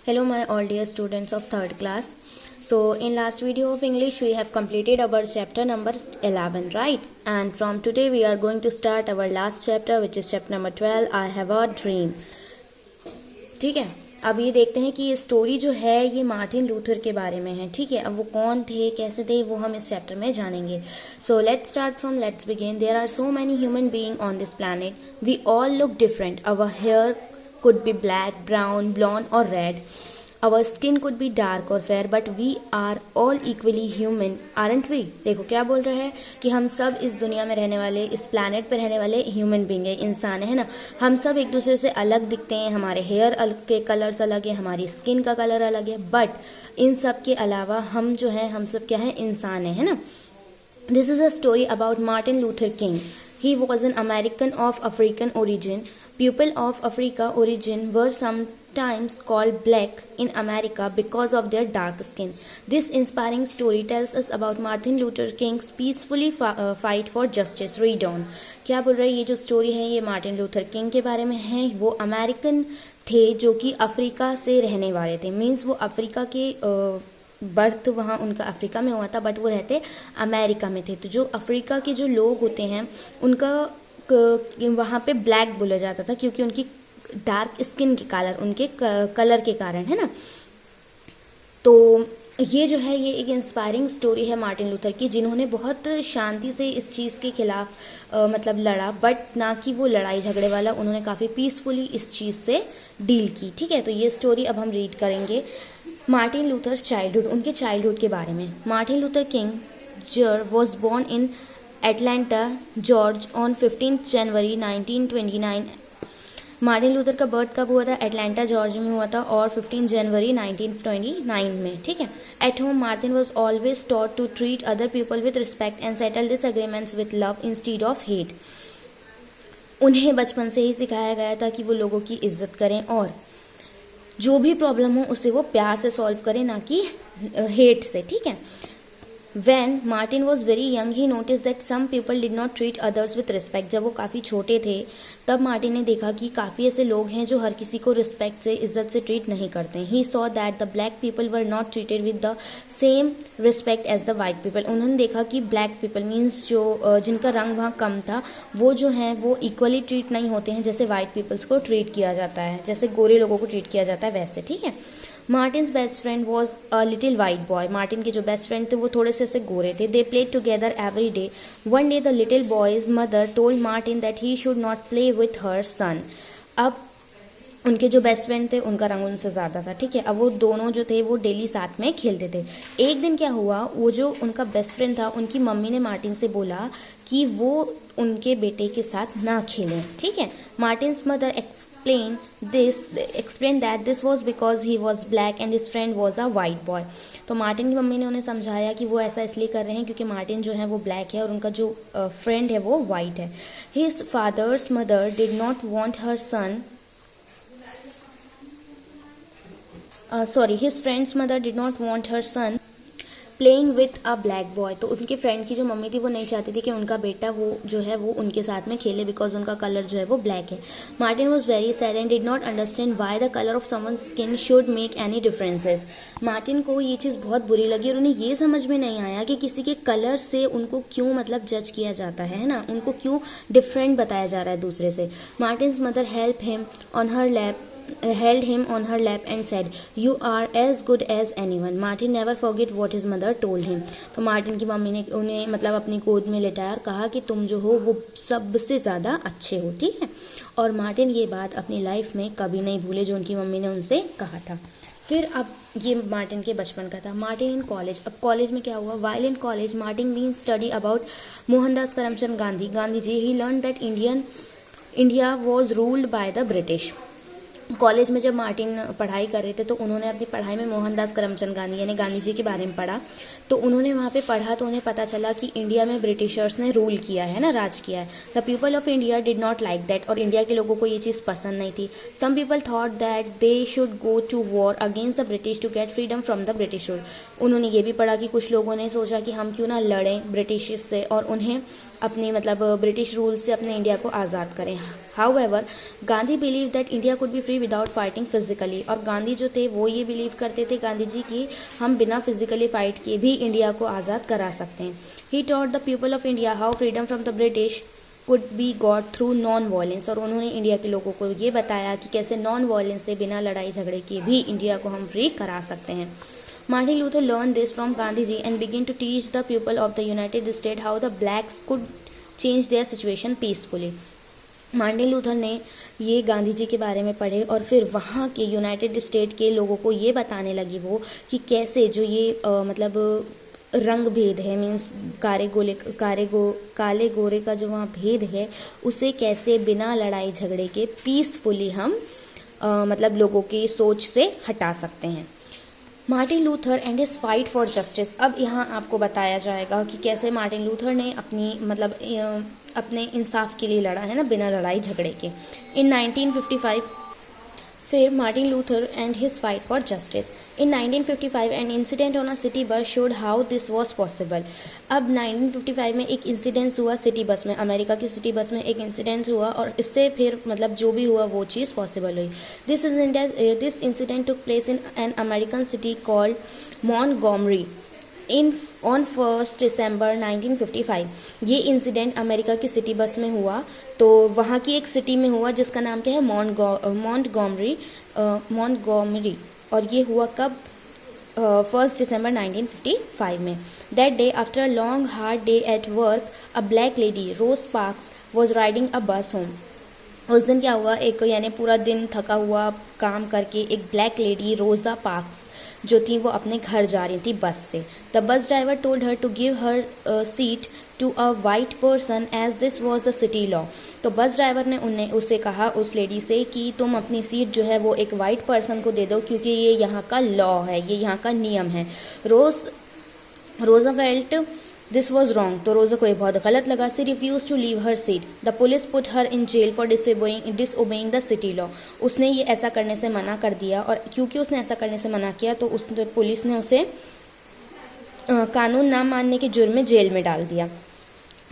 Hello my all dear students of 3rd class. So in last video of English we have completed our chapter number 11, right? And from today we are going to start our last chapter which is chapter number 12, I have a dream. ठीक है, अब ये देखते हैं कि ये story जो है ये मार्टिन लूथर के बारे में है. ठीक है, अब वो कौन थे, कैसे थे, वो हम इस चैप्टर में जानेंगे. So let's begin. There are so many human being on this planet. We all look different. Our hair could be black, brown, blonde or red. Our skin could be dark or fair, but we are all equally human, aren't we? देखो क्या बोल रहा है कि हम सब इस दुनिया में रहने वाले, इस प्लैनेट पे रहने वाले ह्यूमन बींग है, इंसान है ना. हम सब एक दूसरे से अलग दिखते हैं, हमारे हेयर के कलर्स अलग है, हमारी स्किन का कलर अलग है, बट इन सब के अलावा हम जो है, हम सब क्या है, इंसान है ना. This is a story about Martin Luther King. He was an American of African origin. People of African origin were sometimes called black in America because of their dark skin. This inspiring story tells us about Martin Luther King's peacefully fight for justice. Read on. क्या बोल रहे हैं, ये जो story है ये Martin Luther king के बारे में है. वो अमेरिकन थे जो कि अफ्रीका से रहने वाले थे. मीन्स वो अफ्रीका के बर्थ वहाँ उनका अफ्रीका में हुआ था, बट वो रहते अमेरिका में थे. तो जो अफ्रीका के जो लोग होते हैं उनका वहाँ पे ब्लैक बोला जाता था क्योंकि उनकी डार्क स्किन के कलर, उनके कलर के कारण, है ना. तो ये जो है ये एक इंस्पायरिंग स्टोरी है मार्टिन लूथर की, जिन्होंने बहुत शांति से इस चीज़ के खिलाफ मतलब लड़ा, बट ना कि वो लड़ाई झगड़े वाला. उन्होंने काफ़ी पीसफुली इस चीज़ से डील की. ठीक है, तो ये स्टोरी अब हम रीड करेंगे. मार्टिन लूथर चाइल्डहुड, उनके चाइल्डहुड के बारे में. Martin Luther King Jr was born in Atlanta Georgia on 15 January 1929. Martin Luther का बर्थ कब हुआ था? एटलांटा जॉर्ज में हुआ था और 15 जनवरी 1929 में. ठीक है. At home Martin was always taught to treat other people with respect and settle disagreements with love instead of hate. उन्हें बचपन से ही सिखाया गया था कि वो लोगों की इज्जत करें और जो भी प्रॉब्लम हो उसे वो प्यार से सॉल्व करें, ना कि हेट से. ठीक है. When Martin was very young, he noticed that some people did not treat others with respect. जब वो काफ़ी छोटे थे तब मार्टिन ने देखा कि काफ़ी ऐसे लोग हैं जो हर किसी को रिस्पेक्ट से, इज्जत से ट्रीट नहीं करते हैं. He saw that the black people were not treated with the same respect as the white people. उन्होंने देखा कि black people means जो जिनका रंग वहाँ कम था वो जो हैं वो इक्वली ट्रीट नहीं होते हैं जैसे white peoples को ट्रीट किया जाता है, जैसे गोरे लोगों को ट्रीट किया जाता है वैसे. ठीक है. Martins best friend was a little white boy. Martin के जो बेस्ट फ्रेंड थे वो थोड़े से गोरे थे. They played together every day. One day the little boy's mother told Martin that he should not play with her son. अब उनके जो बेस्ट फ्रेंड थे उनका रंग उनसे ज़्यादा था. ठीक है. अब वो दोनों जो थे वो डेली साथ में खेलते थे. एक दिन क्या हुआ, वो जो उनका बेस्ट फ्रेंड था उनकी मम्मी ने मार्टिन से बोला कि वो उनके बेटे के साथ ना खेलें. ठीक है. Martins mother explained that this was because he was black and his friend was a white boy. तो मार्टिन की मम्मी ने उन्हें समझाया कि वो ऐसा इसलिए कर रहे हैं क्योंकि मार्टिन जो है वो ब्लैक है और उनका जो फ्रेंड है वो वाइट है. His father's mother did not want her son his friend's mother did not want her son playing with a black boy. तो उनके फ्रेंड की जो मम्मी थी वो नहीं चाहती थी कि उनका बेटा वो जो है वो उनके साथ में खेले बिकॉज उनका कलर जो है वो ब्लैक है. Martin was very sad and did not understand why the colour of someone skin should make any differences. Martin को ये चीज़ बहुत बुरी लगी और उन्हें ये समझ में नहीं आया कि किसी के कलर से उनको क्यों मतलब जज किया जाता है ना, उनको क्यों डिफरेंट बताया जा रहा है दूसरे से. Martins mother held him on her lap and said, "You are as good as anyone." Martin never forget what his mother told him. तो मार्टिन की मम्मी ने उन्हें मतलब अपनी गोद में लेटाया और कहा कि तुम जो हो वो सबसे ज़्यादा अच्छे हो. ठीक है. और मार्टिन ये बात अपनी लाइफ में कभी नहीं भूले जो उनकी मम्मी ने उनसे कहा था. फिर अब ये मार्टिन के बचपन का था. Martin in college. अब कॉलेज में क्या हुआ? While in college Martin been study about Mohandas Karamchand Gandhi ji. He learn that India was ruled by the British. College में जब मार्टिन पढ़ाई कर रहे थे तो उन्होंने अपनी पढ़ाई में मोहनदास करमचंद गांधी यानी गांधी जी के बारे में पढ़ा. तो उन्होंने वहाँ पे पढ़ा तो उन्हें पता चला कि इंडिया में ब्रिटिशर्स ने रूल किया है ना, राज किया है. The people of India did not like that. और इंडिया के लोगों को ये चीज़ पसंद नहीं थी. Some people thought that they should go to war against the British to get freedom from the British rule. उन्होंने ये भी पढ़ा कि कुछ लोगों ने सोचा कि हम क्यों ना लड़ें ब्रिटिश से और उन्हें अपनी मतलब ब्रिटिश रूल से अपने इंडिया को आज़ाद करें. However Gandhi believe that India could be free without fighting physically. और गांधी जो थे वो ये बिलीव करते थे, गांधी जी, कि हम बिना फिजिकली फाइट किए भी इंडिया को आज़ाद करा सकते हैं। He taught the people of India how freedom from the British could be got through non violence. और उन्होंने इंडिया के लोगों को ये बताया कि कैसे नॉन वायलेंस से, बिना लड़ाई झगड़े के भी इंडिया को हम फ्री करा सकते हैं। Martin Luther learned this from Gandhiji and began to teach the people of the United States how the blacks could change their situation peacefully. Martin Luther ने ये गांधी जी के बारे में पढ़े और फिर वहाँ के यूनाइटेड स्टेट के लोगों को ये बताने लगी वो कि कैसे जो ये मतलब रंग भेद है, मीन्स काले गोरे का जो वहाँ भेद है, उसे कैसे बिना लड़ाई झगड़े के पीसफुली हम मतलब लोगों की सोच से हटा सकते हैं। Martin Luther and his fight for justice. अब यहाँ आपको बताया जाएगा कि कैसे मार्टिन लूथर ने अपनी मतलब अपने इंसाफ के लिए लड़ा है ना, बिना लड़ाई झगड़े के। इन 1955 फिर Martin Luther and his fight for justice. In 1955 an incident on a city bus showed how this was possible. अब 1955 में एक इंसिडेंस हुआ सिटी बस में, अमेरिका की सिटी बस में एक इंसिडेंस हुआ और इससे फिर मतलब जो भी हुआ वो चीज़ पॉसिबल हुई। This incident took place in an American city called Montgomery on 1 दिसंबर 1955। ये इंसिडेंट अमेरिका की सिटी बस में हुआ, तो वहाँ की एक सिटी में हुआ जिसका नाम क्या है, मॉन्टगोमरी। और ये हुआ कब, 1 दिसंबर 1955 में। That day after a long hard day at work a black lady Rose Parks was riding a bus home. उस दिन क्या हुआ, एक यानी पूरा दिन थका हुआ काम करके एक ब्लैक लेडी रोजा पार्क्स जो थी वो अपने घर जा रही थी बस से। The bus driver told her to give her seat to a white person as this was the city law. तो बस ड्राइवर ने उससे कहा, उस लेडी से, कि तुम अपनी सीट जो है वो एक वाइट पर्सन को दे दो क्योंकि ये यहाँ का लॉ है, ये यहाँ का नियम है। रोजा फेल्ट दिस वॉज रॉन्ग। तो रोजा को ये बहुत गलत लगा। She refuse to leave her seat. The police put her in jail for disobeying the city law. उसने ये ऐसा करने से मना कर दिया और क्योंकि उसने ऐसा करने से मना किया तो पुलिस ने उसे कानून ना मानने के जुर्म में जेल में डाल दिया।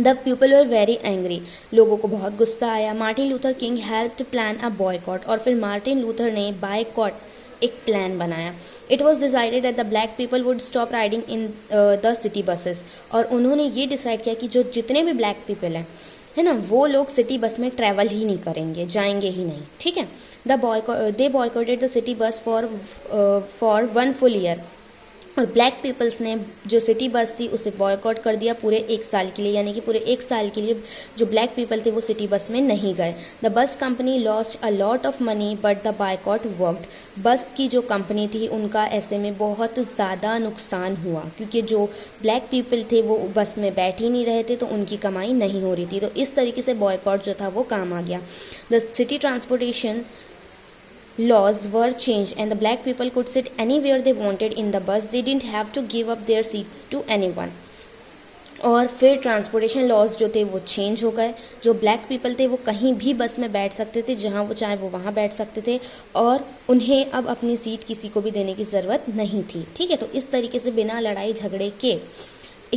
The people were very angry. लोगों को बहुत गुस्सा आया। Martin Luther King helped plan a boycott. और फिर मार्टिन लूथर ने बायकॉट एक प्लान बनाया। It was decided that the black people would stop riding in the city buses. और उन्होंने ये डिसाइड किया कि जो जितने भी ब्लैक पीपल हैं है ना, वो लोग सिटी बस में ट्रैवल ही नहीं करेंगे, जाएंगे ही नहीं। ठीक है। They boycotted the city bus for 1 full year. और ब्लैक पीपल्स ने जो सिटी बस थी उसे बॉयकॉट कर दिया पूरे 1 साल के लिए, यानी कि पूरे 1 साल के लिए जो ब्लैक पीपल थे वो सिटी बस में नहीं गए। The bus company lost a lot of money but the boycott worked. बस की जो कंपनी थी उनका ऐसे में बहुत ज़्यादा नुकसान हुआ क्योंकि जो ब्लैक पीपल थे वो बस में बैठ ही नहीं रहे थे, तो उनकी कमाई नहीं हो रही थी। तो इस तरीके से बॉयकॉट जो था वो काम आ गया। The city transportation laws were changed and the black people could sit anywhere they wanted in the bus. They didn't have to give up their seats to anyone. और फिर ट्रांसपोर्टेशन लॉज जो थे वो चेंज हो गए। जो black people थे वो कहीं भी बस में बैठ सकते थे, जहाँ वो चाहे वो वहाँ बैठ सकते थे और उन्हें अब अपनी सीट किसी को भी देने की ज़रूरत नहीं थी। ठीक है। तो इस तरीके से बिना लड़ाई झगड़े के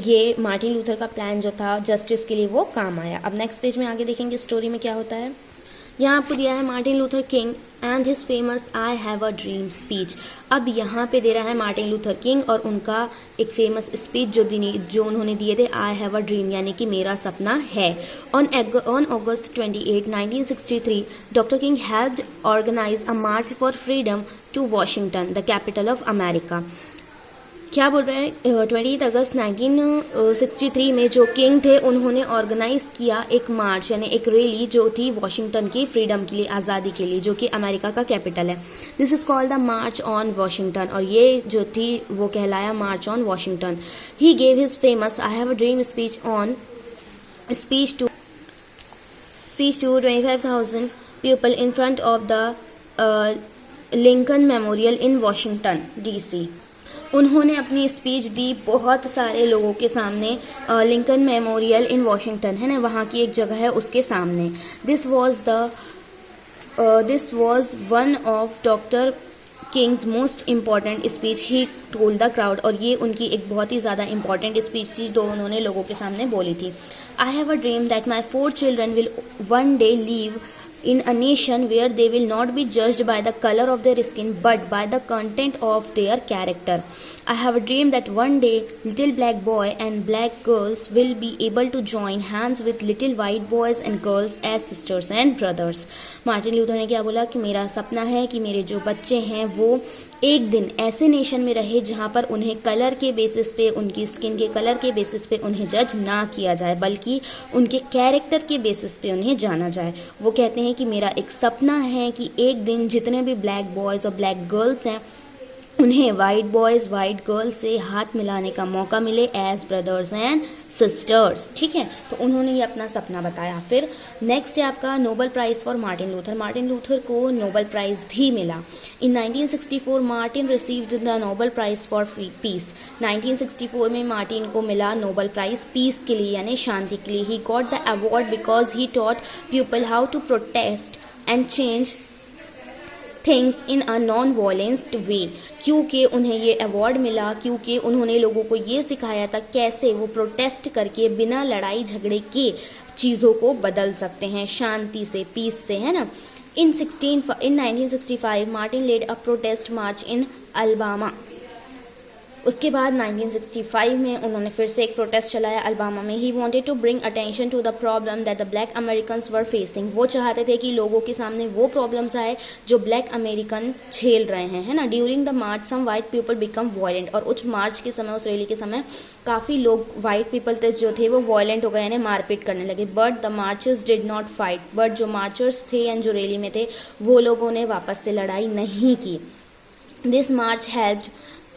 ये मार्टिन लूथर का प्लान जो था जस्टिस के लिए वो काम आया। अब नेक्स्ट पेज में आगे देखेंगे स्टोरी में क्या होता है। यहाँ आपको दिया है Martin Luther king and his famous I have a dream speech. अब यहाँ पे दे रहा है मार्टिन लूथर किंग और उनका एक फेमस स्पीच जो उन्होंने दिए थे, आई हैव अ ड्रीम, यानी कि मेरा सपना है। On August 28, 1963 doctor King had organise a march for freedom to Washington, the capital of America. क्या बोल रहे हैं, 28 अगस्त 1963 में जो किंग थे उन्होंने ऑर्गेनाइज किया एक मार्च यानी एक रैली जो थी वॉशिंगटन की फ्रीडम के लिए, आज़ादी के लिए, जो कि अमेरिका का कैपिटल है। This is called the march on Washington और ये जो थी वो कहलाया march on Washington. He gave his famous I have a dream speech to 25,000 people in front of the Lincoln Memorial in Washington DC। उन्होंने अपनी speech दी बहुत सारे लोगों के सामने, लिंकन मेमोरियल इन वॉशिंगटन है ना, वहाँ की एक जगह है उसके सामने। This was one of doctor Kings most important speech he told the crowd. और ये उनकी एक बहुत ही ज़्यादा इम्पॉर्टेंट स्पीच थी जो उन्होंने लोगों के सामने बोली थी। आई have a dream that my 4 children will one day leave in a nation where they will not be judged by the color of their skin but by the content of their character. I have a dream that one day little black boy and black girls will be able to join hands with little white boys and girls as sisters and brothers. Martin Luther ने क्या बोला कि मेरा सपना है कि मेरे जो बच्चे हैं वो एक दिन ऐसे नेशन में रहे जहां पर उन्हें कलर के बेसिस पे, उनकी स्किन के कलर के बेसिस पे उन्हें जज ना किया जाए, बल्कि उनके कैरेक्टर के बेसिस पे उन्हें जाना जाए. वो कहते हैं कि मेरा एक सपना है कि एक दिन जितने भी ब्लैक बॉयज़ और ब्लैक गर्ल्स हैं उन्हें वाइट बॉयज़ वाइट गर्ल्स से हाथ मिलाने का मौका मिले एज ब्रदर्स एंड सिस्टर्स. ठीक है, तो उन्होंने ये अपना सपना बताया. फिर नेक्स्ट है आपका Nobel prize for Martin Luther. Martin Luther को नोबेल प्राइज़ भी मिला. इन 1964 Martin received the Nobel prize for piece. 1964 में मार्टिन को मिला नोबेल प्राइज़ पीस के लिए, यानी शांति के लिए. He got the award because he taught people how to protest and change things in a non violent way. क्योंकि उन्हें ये अवार्ड मिला क्योंकि उन्होंने लोगों को ये सिखाया था कैसे वो प्रोटेस्ट करके बिना लड़ाई झगड़े के चीज़ों को बदल सकते हैं, शांति से, पीस से, है ना. In 1965 Martin led a protest march in Alabama. उसके बाद 1965 में उन्होंने फिर से एक प्रोटेस्ट चलाया अल्बामा में. He wanted to bring attention to the problem that the black Americans were facing. वो चाहते थे कि लोगों के सामने वो प्रॉब्लम्स आए जो ब्लैक अमेरिकन झेल रहे हैं, है ना. During the march some white people become violent. और उस मार्च के समय, उस रैली के समय काफ़ी लोग वाइट पीपल जो थे वो वायलेंट हो गए, यानी मारपीट करने लगे. But the marchers did not fight. But जो मार्चर्स थे या जो रैली में थे वो लोगों ने वापस से लड़ाई नहीं की. This March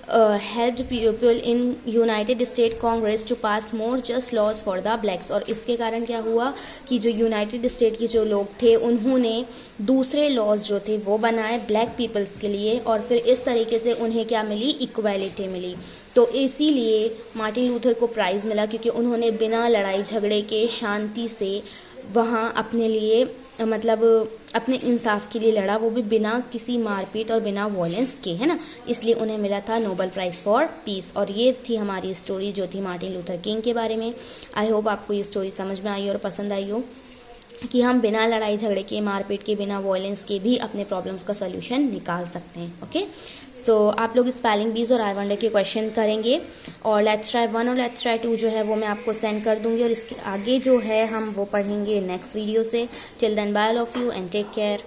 helped people in United States Congress to pass more just laws for the blacks. और इसके कारण क्या हुआ कि जो यूनाइटेड स्टेट के जो लोग थे उन्होंने दूसरे लॉज जो थे वो बनाए ब्लैक पीपल्स के लिए, और फिर इस तरीके से उन्हें क्या मिली, इक्वालिटी मिली. तो इसीलिए मार्टिन लूथर को प्राइज़ मिला क्योंकि उन्होंने बिना लड़ाई झगड़े के शांति से वहाँ अपने लिए, मतलब अपने इंसाफ के लिए लड़ा, वो भी बिना किसी मारपीट और बिना वॉयलेंस के, है ना. इसलिए उन्हें मिला था नोबेल प्राइज़ फॉर पीस. और ये थी हमारी स्टोरी जो थी मार्टिन लूथर किंग के बारे में. आई होप आपको ये स्टोरी समझ में आई और पसंद आई हो कि हम बिना लड़ाई झगड़े के, मारपीट के, बिना वॉयलेंस के भी अपने प्रॉब्लम्स का सोल्यूशन निकाल सकते हैं. ओके, सो आप लोग स्पेलिंग बीज और आई वंडर के क्वेश्चन करेंगे और लेट्स ट्राई 1 और लेट्स ट्राई 2 जो है वो मैं आपको सेंड कर दूंगी, और इसके आगे जो है हम वो पढ़ेंगे नेक्स्ट वीडियो से. Till then bye all of you and take care.